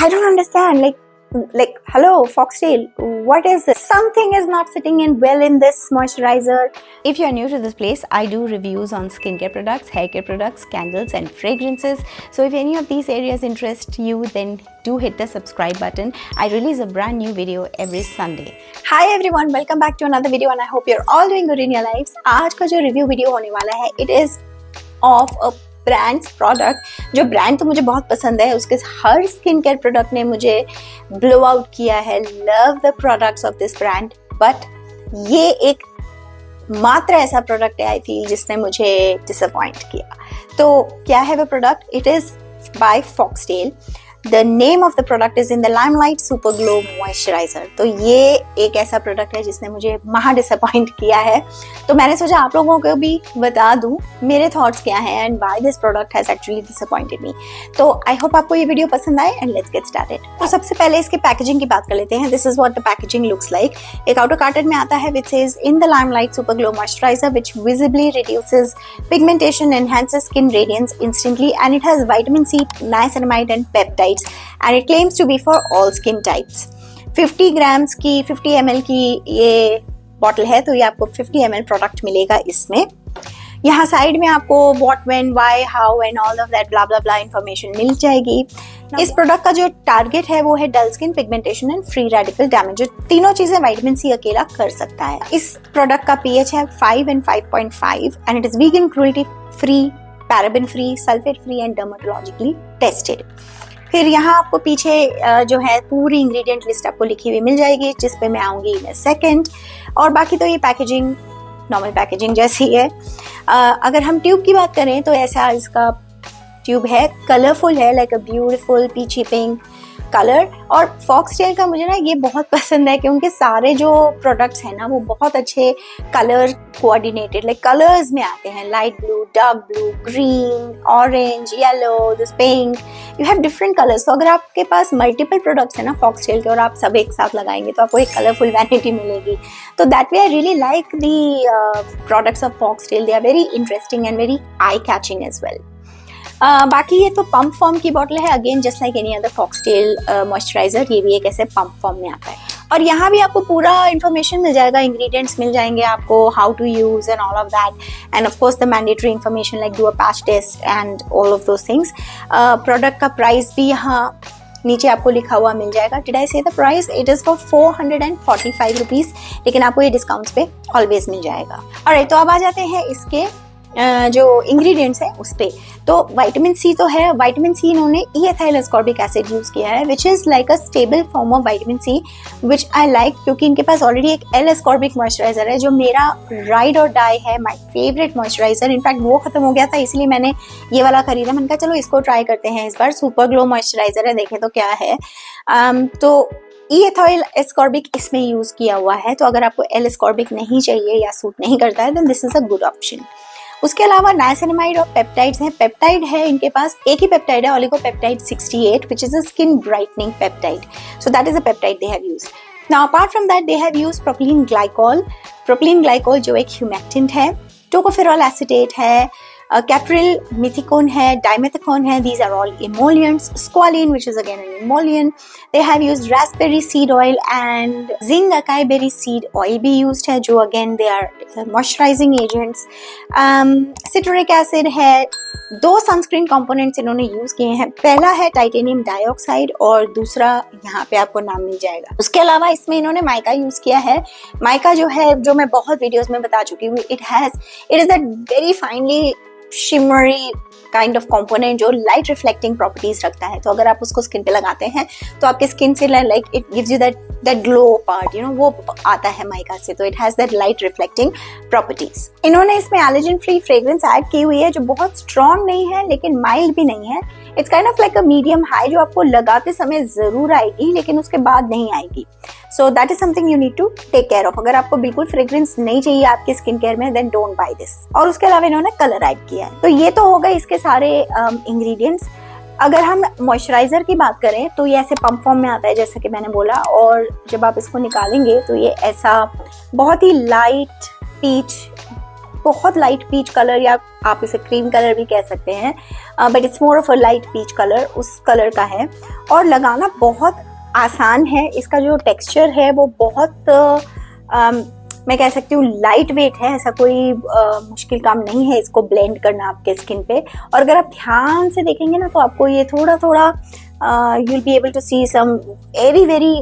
I don't understand. Like, hello, Foxtail, what is this? Something is not sitting in well in this moisturizer. If you're new to this place, I do reviews on skincare products, hair care products, candles, and fragrances. So if any of these areas interest you, then do hit the subscribe button. I release a brand new video every Sunday. Hi everyone, welcome back to another video, and I hope you're all doing good in your lives. आज का जो review video होने वाला है, it is of a brands product, जो brand तो मुझे बहुत पसंद है, उसके हर स्किन केयर प्रोडक्ट ने मुझे ब्लो आउट किया है. Love the products of this brand, but ये एक मात्र ऐसा प्रोडक्ट है आई फील जिसने मुझे डिसअपॉइंट किया. तो क्या है वो product? It is by foxtail. The name of the product is in the Limelight super glow moisturiser. तो ये एक ऐसा प्रोडक्ट है जिसने मुझे महा डिसअपॉइंट किया है. तो मैंने सोचा आप लोगों को भी बता दूं मेरे थॉट्स क्या हैं and why this product has actually disappointed मी. तो आई होप आपको ये वीडियो पसंद आए एंड लेट्स गेट स्टार्टेड. तो सबसे पहले इसके पैकेजिंग की बात कर लेते हैं. This is what the packaging looks like. एक आउटर कार्टन में आता है which says in the Limelight super glow moisturiser which visibly reduces pigmentation, enhances skin radiance instantly, and it has vitamin C, niacinamide and peptides, and it claims to be for all skin types. 50 grams की 50 ml की ये bottle है, तो ये आपको 50 ml product मिलेगा इसमें. यहाँ साइड में आपको what, when, why, how and all of that blah blah blah information मिल जाएगी. इस प्रोडक्ट का जो टारगेट है वो है dull skin, pigmentation and free radical damage. जो तीनों चीजें विटामिन सी अकेला कर सकता है. इस प्रोडक्ट का पीएच है 5 and 5.5 and it is vegan, cruelty free, paraben free, sulphate free and dermatologically tested. फिर यहाँ आपको पीछे जो है पूरी इंग्रेडिएंट लिस्ट आपको लिखी हुई मिल जाएगी, जिस पे मैं आऊंगी इन अ सेकंड. और बाकी तो ये पैकेजिंग नॉर्मल पैकेजिंग जैसी है. अगर हम ट्यूब की बात करें तो ऐसा इसका ट्यूब है, कलरफुल है, like a beautiful peachy pink colour. और फॉक्सटेल का मुझे ना ये बहुत पसंद है क्योंकि सारे जो प्रोडक्ट्स हैं ना वो बहुत अच्छे कलर कोऑर्डिनेटेड, लाइक कलर्स में आते हैं. Light blue, dark blue, green, orange, yellow, this pink, you have different colours. तो अगर आपके पास मल्टीपल प्रोडक्ट्स हैं ना फॉक्सटेल के और आप सब एक साथ लगाएंगे तो आपको एक कलरफुल वैनिटी मिलेगी. तो that way I really like the products of Foxtale. They are very interesting and very eye catching as well. बाकी ये तो पंप फॉर्म की बॉटल है, again just like any other Foxtale moisturiser. ये भी एक ऐसे पंप फॉर्म में आता है. और यहाँ भी आपको पूरा इन्फॉर्मेशन मिल जाएगा, इंग्रेडिएंट्स मिल जाएंगे आपको, how to use and all of that, and of course the mandatory information like do a patch test and all of those things. Product का प्राइस भी यहाँ नीचे आपको लिखा हुआ मिल जाएगा. डिड आई से the price? It is for 445 rupees, लेकिन आपको ये डिस्काउंट्स पे ऑलवेज मिल जाएगा. ऑलराइट, तो अब आ जाते हैं इसके जो इंग्रेडिएंट्स है उस पे. तो विटामिन सी तो है. विटामिन सी इन्होंने ईएथाइल एस्कॉर्बिक एसिड यूज किया है which is like a stable form of vitamin C which I like, क्योंकि इनके पास ऑलरेडी एक एल एस्कॉर्बिक मॉइस्चराइजर है जो मेरा राइड और डाई है, माय फेवरेट मॉइस्चराइजर. इनफैक्ट वो खत्म हो गया था, इसलिए मैंने ये वाला खरीदा. मैंने कहा चलो इसको ट्राई करते हैं इस बार. सुपर ग्लो मॉइस्चराइजर है, देखें तो क्या है. तो ईएथाइल एस्कॉर्बिक इसमें यूज किया हुआ है. तो अगर आपको एल एस्कॉर्बिक नहीं चाहिए या सूट नहीं करता है then this is a good option. उसके अलावा नाइसिनामाइड और पेप्टाइड्स हैं. पेप्टाइड है इनके पास, एक ही पेप्टाइड है, oligopeptide 68, which is a skin brightening peptide. So that is a peptide they have used. Now apart from that they have used propylene glycol. Propylene glycol जो एक humectant है, tocopherol acetate है, कैप्रिल मिथिकोन है, dimethicone है. These are all emollients. Squalene, which is again an emollient. They have used raspberry seed oil and zinc acai berry seed oil भी used है, जो again they are moisturizing agents. Citric acid है. 2 sunscreen components इन्होंने use किए हैं. पहला है titanium dioxide और दूसरा यहाँ पे आपको नाम मिल जाएगा. उसके अलावा इसमें इन्होंने माइका यूज किया है. माइका जो है, जो मैं बहुत वीडियोस में बता चुकी हूँ, it is that very finally shimmery kind of component जो लाइट रिफ्लेक्टिंग प्रॉपर्टीज रखता है. तो अगर आप उसको स्किन पे लगाते हैं तो आपके स्किन से like it gives you that glow part, you know, वो आता है माइका से. तो it has that light reflecting properties. इन्होंने इसमें एलर्जन फ्री फ्रेग्रेंस ऐड की हुई है जो बहुत स्ट्रॉन्ग नहीं है लेकिन माइल्ड भी नहीं है. It's kind of like a medium high जो आपको लगाते समय जरूर आएगी लेकिन उसके बाद नहीं आएगी. So that is something you need to take care of. अगर आपको बिल्कुल फ्रेग्रेंस नहीं चाहिए आपके स्किन केयर में देन डोंट बाय दिस. और उसके अलावा इन्होंने कलर ऐड किया है. तो ये तो हो गए इसके सारे इंग्रेडिएंट्स. अगर हम मॉइस्चराइजर की बात करें तो ये ऐसे पंप फॉर्म में आता है जैसा कि मैंने बोला, और जब आप इसको निकालेंगे तो ये ऐसा बहुत ही लाइट पीच बहुत लाइट पीच कलर, या आप इसे क्रीम कलर भी कह सकते हैं, but it's more of a light peach colour, उस कलर का है और लगाना बहुत आसान है। इसका जो टेक्सचर है वो बहुत मैं कह सकती हूँ लाइट वेट है, ऐसा कोई मुश्किल काम नहीं है इसको ब्लेंड करना आपके स्किन पे। और अगर आप ध्यान से देखेंगे ना तो आपको ये थोड़ा थोड़ा you will be able to see some very very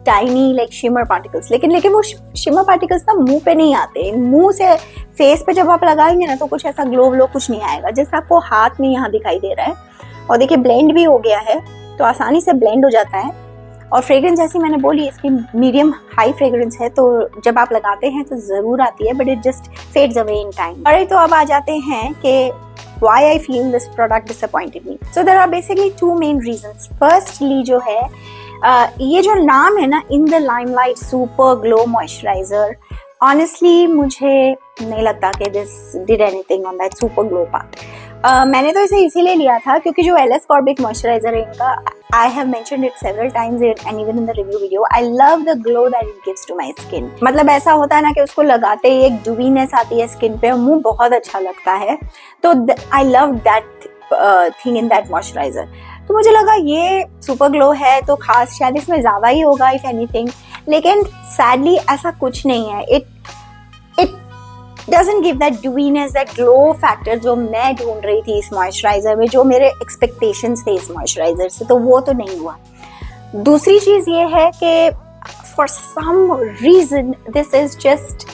tiny like shimmer particles. लेकिन वो शिमर पार्टिकल्स ना मुंह पे नहीं आते, मुंह से फेस पे जब आप लगाएंगे ना तो कुछ ऐसा ग्लो कुछ नहीं आएगा जैसे आपको हाथ में यहाँ दिखाई दे रहा है। और देखिए ब्लेंड भी हो गया है तो आसानी से ब्लेंड हो जाता है। और फ्रेग्रेंस जैसी मैंने बोली इसकी मीडियम हाई फ्रेग्रेंस है, तो जब आप लगाते हैं तो जरूर आती है, but it just fades away in time. और तो अब आ जाते हैं कि why I feel this product disappointed me. So there are basically two main reasons. Firstly जो है ये जो नाम है ना In the Limelight Super Glow Moisturizer, honestly मुझे नहीं लगता कि this did anything on that super glow part. मैंने तो इसे इसीलिए लिया था क्योंकि जो LS Corbic मॉइस्चराइजर है इनका, I have mentioned it several times and even in the review video, I love the glow that it gives to my skin. मतलब ऐसा होता है ना कि उसको लगाते ही एक डूबीनेस आती है स्किन पे और मुंह बहुत अच्छा लगता है, तो I love that thing in that moisturizer. तो मुझे लगा ये सुपर ग्लो है तो खास शायद इसमें ज्यादा ही होगा if anything, लेकिन sadly ऐसा कुछ नहीं है। It doesn't give that dewiness, that glow factor जो मैं ढूंढ रही थी इस मॉइस्चराइजर में, जो मेरे एक्सपेक्टेशंस थे इस मॉइस्चराइजर से, तो वो तो नहीं हुआ। दूसरी चीज ये है कि for some reason this is just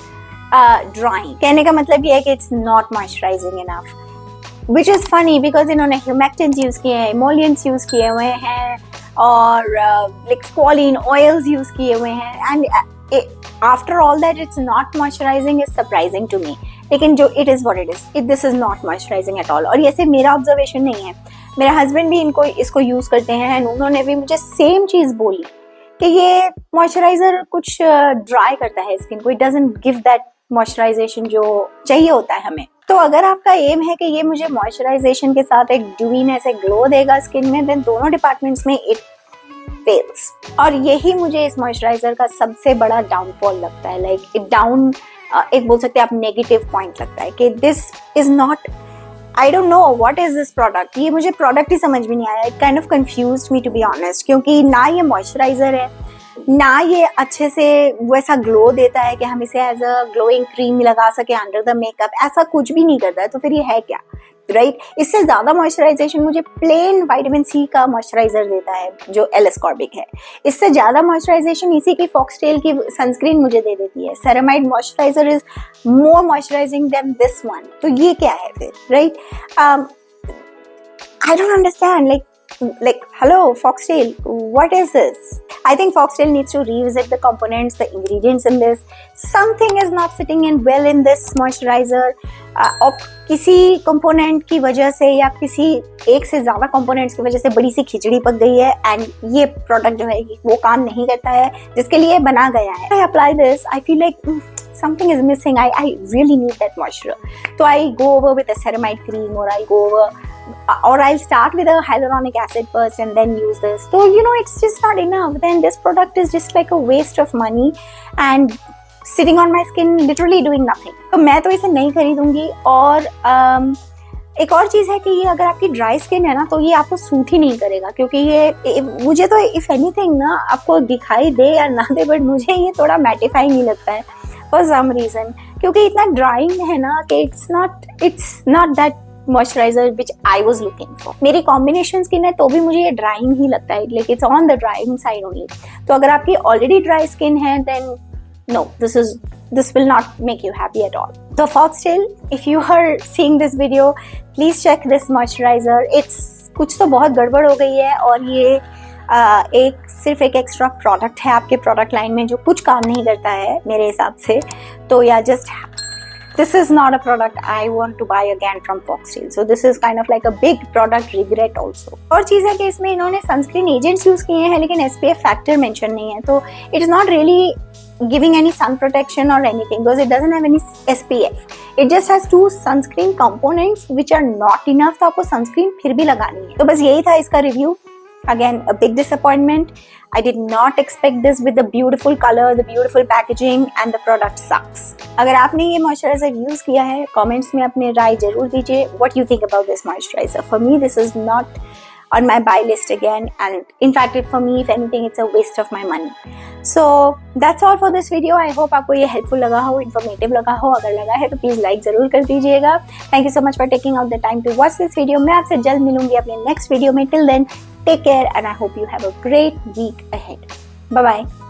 drying. कहने का मतलब ये है कि it's not moisturizing enough, which is funny because इन्होंने humectants यूज किए हैं, emollients यूज किए हुए हैं और like squalene oils यूज किए हुए हैं, and after all that it's not moisturizing is surprising to me. लेकिन जो it is what it is, this is not moisturizing at all. और ये सिर्फ मेरा ऑब्जर्वेशन नहीं है, मेरे हस्बैंड भी इसको यूज करते हैं, उन्होंने भी मुझे सेम चीज बोली कि ये मॉइस्चराइजर कुछ ड्राई करता है स्किन को, it doesn't give that moisturisation जो चाहिए होता है हमें। तो अगर आपका एम है कि ये मुझे मॉइस्चराइजेशन के साथ एक ड्यूवीनेस, एक ग्लो देगा स्किन में, देन दोनों डिपार्टमेंट्स में इट फेल्स। और यही मुझे इस मॉइस्चराइजर का सबसे बड़ा डाउनफॉल लगता है, लाइक इट डाउन, एक बोल सकते हैं आप नेगेटिव पॉइंट लगता है कि this is not, I don't know what is this product. ये मुझे प्रोडक्ट ही समझ में नहीं आया, it kind of confused me to be honest, क्योंकि ना ये मॉइस्चराइजर है, ना ये अच्छे से वैसा ग्लो देता है कि हम इसे एज अ ग्लोइंग क्रीम लगा सके अंडर द मेकअप, ऐसा कुछ भी नहीं करता है। तो फिर ये है क्या, राइट? इससे ज्यादा मॉइस्चराइजेशन मुझे प्लेन विटामिन सी का मॉइस्चराइजर देता है जो LS Corbic है। इससे ज्यादा मॉइस्चराइजेशन इसी की फॉक्सटेल की सनस्क्रीन मुझे दे देती है। Ceramide moisturizer is more moisturizing than this one. तो ये क्या है फिर, right? I don't understand, like hello Foxtail, what is this? I think Foxtail needs to revisit the components, the ingredients in this. Something is not sitting in well in this moisturizer. और किसी component की वजह से या किसी एक से ज्यादा कंपोनेंट्स की वजह से बड़ी सी खिचड़ी पक गई है एंड ये प्रोडक्ट जो है वो काम नहीं करता है जिसके लिए बना गया है। I apply this, I feel like something is missing. I really need that moisture. So I go over with a ceramide cream, or I'll start with a hyaluronic acid first and then use this. So it's just not enough. Then this product is just like a waste of money and sitting on my skin literally doing nothing. तो मैं तो इसे नहीं खरीदूंगी। और एक और चीज है कि ये अगर आपकी ड्राई स्किन है ना तो ये आपको सूट ही नहीं करेगा, क्योंकि ये मुझे तो इफ एनीथिंग ना आपको दिखाई दे या ना दे, बट मुझे ये थोड़ा मैटिफाइंग ही लगता है फॉर सम रीजन, क्योंकि इतना ड्राइंग है ना कि it's not that moisturiser which I was looking for. मेरी कॉम्बिनेशन स्किन है तो भी मुझे ये ड्राइंग ही लगता है, like it's on the drawing side only. तो अगर आपकी ऑलरेडी ड्राई स्किन है then no, this will not make you happy at all. So Foxtail, if you are seeing this video, please check this moisturizer. It's कुछ तो बहुत गड़बड़ हो गई है और ये सिर्फ एक एक्स्ट्रा प्रोडक्ट है आपके प्रोडक्ट लाइन में जो कुछ काम नहीं करता है मेरे हिसाब से। तो या just this is not a product I want to buy again from Foxtail. So this is kind of like a big product regret also. और चीज है कि इसमें इन्होंने सनस्क्रीन एजेंट्स यूज किए हैं लेकिन SPF फैक्टर मेंशन नहीं है, तो it is not really giving any sun protection or anything because it doesn't have any SPF. It just has 2 sunscreen components which are not enough, तो आपको sunscreen फिर भी लगानी है। तो बस यही था इसका review. Again, a big disappointment. I did not expect this with the beautiful color, the beautiful packaging, and the product sucks. अगर आपने ये moisturizer use किया है, comments में अपने राय जरूर दीजिए. What you think about this moisturizer? For me, this is not on my buy list again, and in fact, for me, if anything, it's a waste of my money. So that's all for this video. I hope आपको ये helpful लगा हो, informative लगा हो. अगर लगा है तो please like जरूर कर दीजिएगा. Thank you so much for taking out the time to watch this video. मैं आपसे जल्द मिलूंगी अपने next video में. Till then, take care and I hope you have a great week ahead. Bye bye.